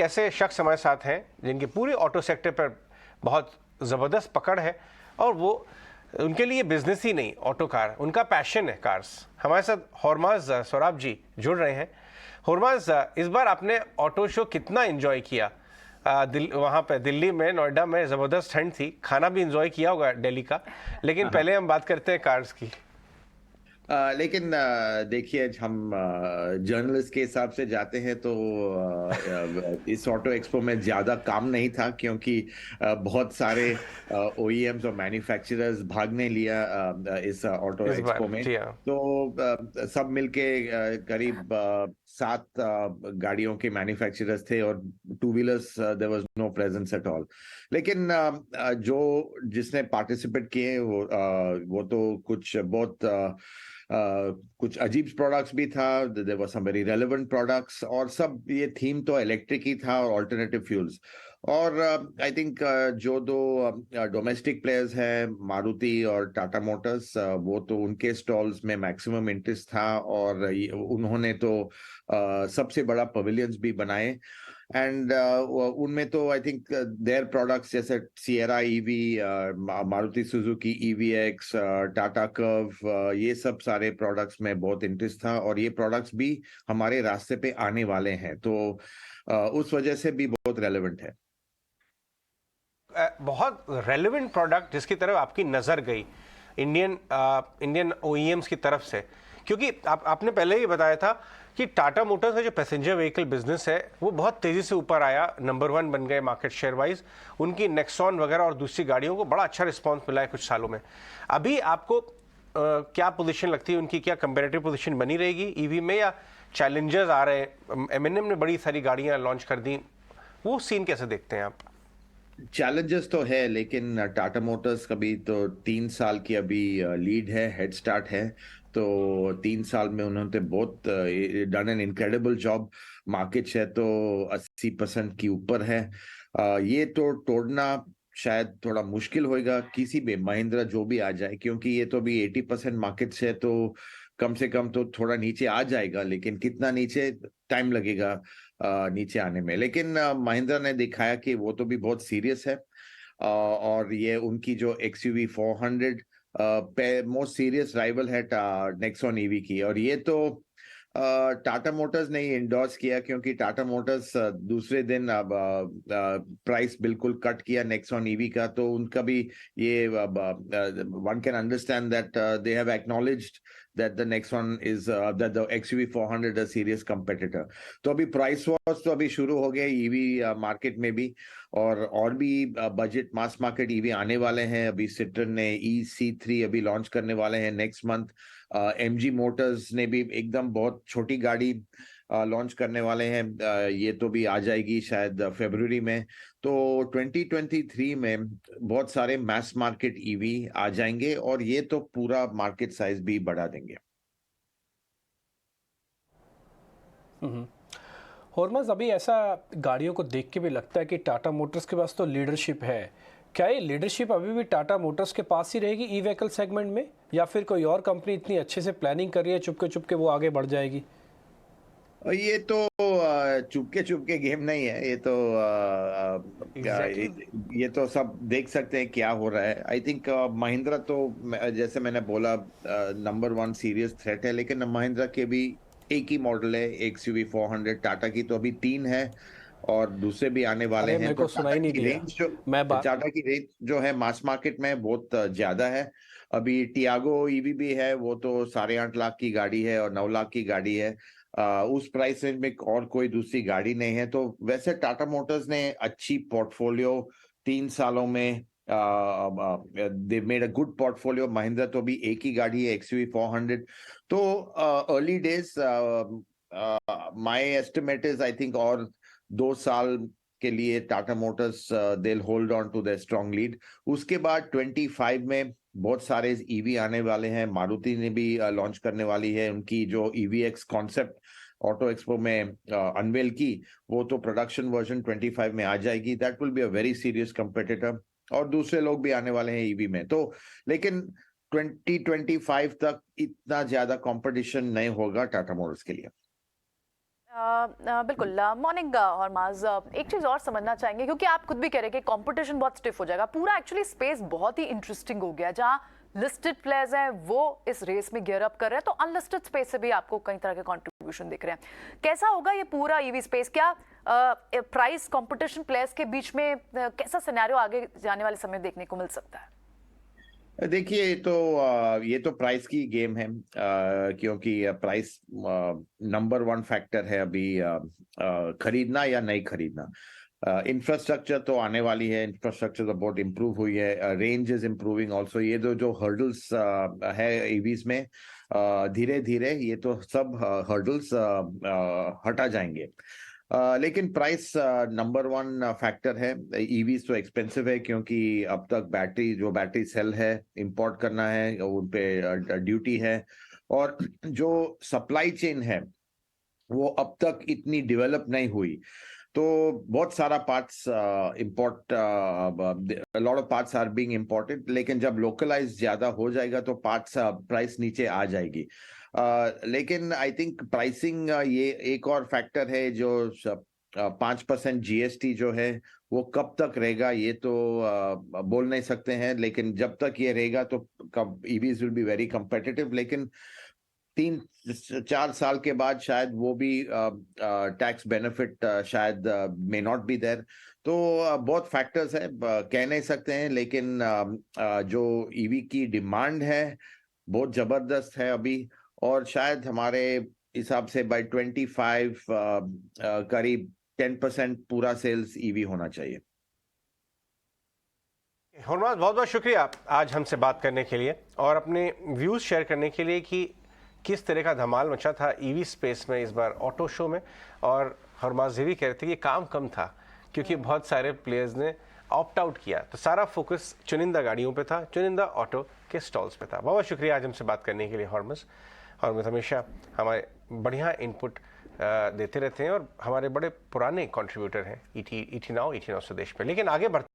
ऐसे शख्स हमारे साथ हैं जिनकी पूरी ऑटो सेक्टर पर बहुत ज़बरदस्त पकड़ है और वो उनके लिए बिजनेस ही नहीं ऑटो कार उनका पैशन है कार्स। हमारे साथ होरमाज सौराब जी जुड़ रहे हैं। होरमाज, इस बार आपने ऑटो शो कितना एंजॉय किया? वहाँ पे दिल्ली में नोएडा में ज़बरदस्त ठंड थी, खाना भी एंजॉय किया होगा दिल्ली का, लेकिन पहले हम बात करते हैं कार्स की। लेकिन देखिए हम जर्नलिस्ट के हिसाब से जाते हैं तो इस ऑटो एक्सपो में ज्यादा काम नहीं था क्योंकि बहुत सारे ओईएम्स और मैन्युफैक्चरर्स भाग ने लिया इस ऑटो इस बार एक्सपो में। जी हाँ। तो सब मिलके करीब 7 गाड़ियों के मैन्युफैक्चरर्स थे और two wheelers there was no presence at all. लेकिन जो जिसने पार्टिसिपेट किए वो तो कुछ बहुत कुछ अजीब प्रोडक्ट्स भी था। There were some very relevant products और सब ये थीम तो इलेक्ट्रिक ही था और अल्टरनेटिव फ्यूल्स। और आई थिंक जो दो डोमेस्टिक प्लेयर्स हैं मारुति और टाटा मोटर्स, वो तो उनके स्टॉल्स में मैक्सिमम इंटरेस्ट था और उन्होंने तो सबसे बड़ा पवेलियंस भी बनाए। एंड उनमें तो आई थिंक देयर प्रोडक्ट्स जैसे Sierra EV, Maruti Suzuki EV x, Tata curve, ये सब सारे प्रोडक्ट्स में बहुत इंटरेस्ट था और ये प्रोडक्ट्स भी हमारे रास्ते पे आने वाले हैं, तो उस वजह से भी बहुत रेलेवेंट है। बहुत रेलेवेंट प्रोडक्ट जिसकी तरफ आपकी नज़र गई इंडियन ओईएम्स की तरफ से, क्योंकि आपने पहले ही बताया था कि टाटा मोटर्स का जो पैसेंजर व्हीकल बिजनेस है वो बहुत तेज़ी से ऊपर आया, नंबर 1 बन गए मार्केट शेयर वाइज। उनकी नेक्सॉन वगैरह और दूसरी गाड़ियों को बड़ा अच्छा रिस्पांस मिला है कुछ सालों में। अभी आपको क्या पोजीशन लगती है उनकी? क्या कंपेरेटिव पोजीशन बनी रहेगी ईवी में, या चैलेंजर्स आ रहे हैं? एमएनएम ने बड़ी सारी गाड़ियां लॉन्च कर दी, वो सीन कैसे देखते हैं आप? चैलेंजेस तो है लेकिन टाटा मोटर्स का भी तो 3 साल की अभी लीड है, हेड स्टार्ट है। तो 3 साल में उन्होंने बहुत done an incredible job. Market share तो 80% की ऊपर है। ये तो तोड़ना शायद थोड़ा मुश्किल होएगा किसी भी महिंद्रा जो भी आ जाए, क्योंकि ये तो अभी 80% मार्केट शेयर, तो कम से कम तो थोड़ा नीचे आ जाएगा, लेकिन कितना नीचे टाइम लगेगा नीचे आने में। लेकिन महिंद्रा ने दिखाया कि वो तो भी बहुत सीरियस है। और ये उनकी जो एक्सयूवी 400 पे मोस्ट सीरियस राइवल है नेक्सॉन ईवी की। और ये तो टाटा मोटर्स ने ही इंडोर्स किया क्योंकि टाटा मोटर्स दूसरे दिन अब प्राइस बिल्कुल कट किया नेक्सॉन ईवी का, तो उनका भी ये one can understand that they have acknowledged that the next one is that the XUV 400 a serious competitor। तो अभी प्राइस वॉर्स तो अभी शुरू हो गया ईवी मार्केट में भी। और भी बजट मास मार्केट ईवी आने वाले हैं। अभी सिट्रन ने EC3 अभी लॉन्च करने वाले हैं नेक्स्ट मंथ। MG मोटर्स ने भी एकदम बहुत छोटी गाड़ी लॉन्च करने वाले हैं। ये तो भी आ जाएगी शायद फरवरी में। तो 2023 में बहुत सारे मैस मार्केट ईवी आ जाएंगे और ये तो पूरा मार्केट साइज भी बढ़ा देंगे। हॉर्मस, अभी ऐसा गाड़ियों को देख के भी लगता है कि टाटा मोटर्स के पास तो लीडरशिप है। क्या ये लीडरशिप अभी भी टाटा मोटर्स के पास ही रहेगी ई व्हीकल सेगमेंट में, या फिर कोई और कंपनी इतनी अच्छे से प्लानिंग कर रही है चुपके चुपके वो आगे बढ़ जाएगी? और ये तो चुपके चुपके गेम नहीं है। ये तो एग्जैक्टली। ये तो सब देख सकते हैं क्या हो रहा है। आई थिंक महिंद्रा तो जैसे मैंने बोला नंबर 1 सीरियस थ्रेट है, लेकिन महिंद्रा के भी एक ही मॉडल है एक्सयूवी 400। टाटा की तो अभी 3 है और दूसरे भी आने वाले अरे हैं। मेरे तो को सुनाई नहीं दिया। मैं बात टाटा की रेंज जो है मास मार्केट में बहुत ज्यादा है। अभी टियागो ईवी भी है, वो तो 8.5 लाख की गाड़ी है और 9 लाख की गाड़ी है। उस प्राइस रेंज में और कोई दूसरी गाड़ी नहीं है। तो वैसे टाटा मोटर्स ने अच्छी पोर्टफोलियो 3 सालों में they made a good portfolio. Mahindra तो अभी एक ही गाड़ी है एक्सयूवी 400। तो early days, my estimate is I think और 2 साल के लिए Tata motors they hold on to the strong lead. उसके बाद 25 में बहुत सारे ईवी आने वाले हैं। मारुति ने भी लॉन्च करने वाली है उनकी जो EVX कॉन्सेप्ट ऑटो एक्सपो में अनवेल की। वो तो प्रोडक्शन वर्जन 25 में आ जाएगी। That will be a very serious competitor. और दूसरे लोग भी आने वाले हैं ईवी में। तो लेकिन 2025 तक इतना ज्यादा कंपटीशन नहीं होगा टाटा मोटर्स के लिए। बिल्कुल। मॉर्निंग हरमाज, एक चीज और समझना चाहेंगे क्योंकि आप खुद भी कह रहे हैं कि कंपटीशन बहुत स्टिफ हो जाएगा। पूरा एक्चुअली स्पेस बहुत ही इंटरेस्टिंग हो गया, जहां लिस्टेड प्लेयर्स हैं वो इस रेस में गियर अप कर रहे हैं, तो अनलिस्टेड स्पेस से भी आपको कई तरह के कंट्रीब्यूशन दिख रहे हैं। कैसा होगा ये पूरा ईवी स्पेस? क्या प्राइस कंपटीशन प्लेयर्स के बीच में कैसा सिनेरियो आगे जाने वाले समय देखने को मिल सकता है? देखिए, ये तो प्राइस की गेम है, क्योंकि प्राइस नंबर वन फैक्टर है अभी, खरीदना या नहीं खरीदना। इंफ्रास्ट्रक्चर तो आने वाली है, इंफ्रास्ट्रक्चर तो बहुत इम्प्रूव हुई है, रेंज इज इम्प्रूविंग ऑल्सो। ये जो हर्डल्स है ईवीज में, धीरे धीरे ये तो सब हर्डल्स हटा जाएंगे। लेकिन प्राइस नंबर वन फैक्टर है। ईवीज तो एक्सपेंसिव है, क्योंकि अब तक बैटरी सेल है इंपोर्ट करना है, उन पे ड्यूटी है, और जो सप्लाई चेन है वो अब तक इतनी डेवलप नहीं हुई। तो बहुत सारा parts import, lot of parts are being imported, लेकिन जब लोकलाइज ज्यादा हो जाएगा तो पार्ट्स प्राइस नीचे आ जाएगी। लेकिन आई थिंक प्राइसिंग, ये एक और फैक्टर है, जो 5% जीएसटी जो है वो कब तक रहेगा ये तो बोल नहीं सकते हैं, लेकिन जब तक ये रहेगा तो कब EVs will be very competitive. लेकिन 3-4 साल के बाद शायद वो भी टैक्स बेनिफिट शायद मे नॉट बी देयर। तो बहुत फैक्टर्स है, कह नहीं सकते हैं, लेकिन जो ईवी की डिमांड है बहुत जबरदस्त है अभी, और शायद हमारे हिसाब से बाय 25 करीब 10% पूरा सेल्स ईवी होना चाहिए। हरमाज, बहुत बहुत शुक्रिया आज हमसे बात करने के लिए और अपने व्यूज शेयर करने के लिए कि किस तरह का धमाल मचा था ईवी स्पेस में इस बार ऑटो शो में। और हरमाज ये भी कह रहे थे कि काम कम था क्योंकि बहुत सारे प्लेयर्स ने ऑप्ट आउट किया, तो सारा फोकस चुनिंदा गाड़ियों पे था, चुनिंदा ऑटो के स्टॉल्स पे था। बहुत बहुत शुक्रिया आज हमसे बात करने के लिए हरमाज। हरमाज हमेशा हमारे बढ़िया इनपुट देते रहते हैं और हमारे बड़े पुराने कंट्रीब्यूटर हैं ईटी नाउ स्वदेश पे। लेकिन आगे बढ़ते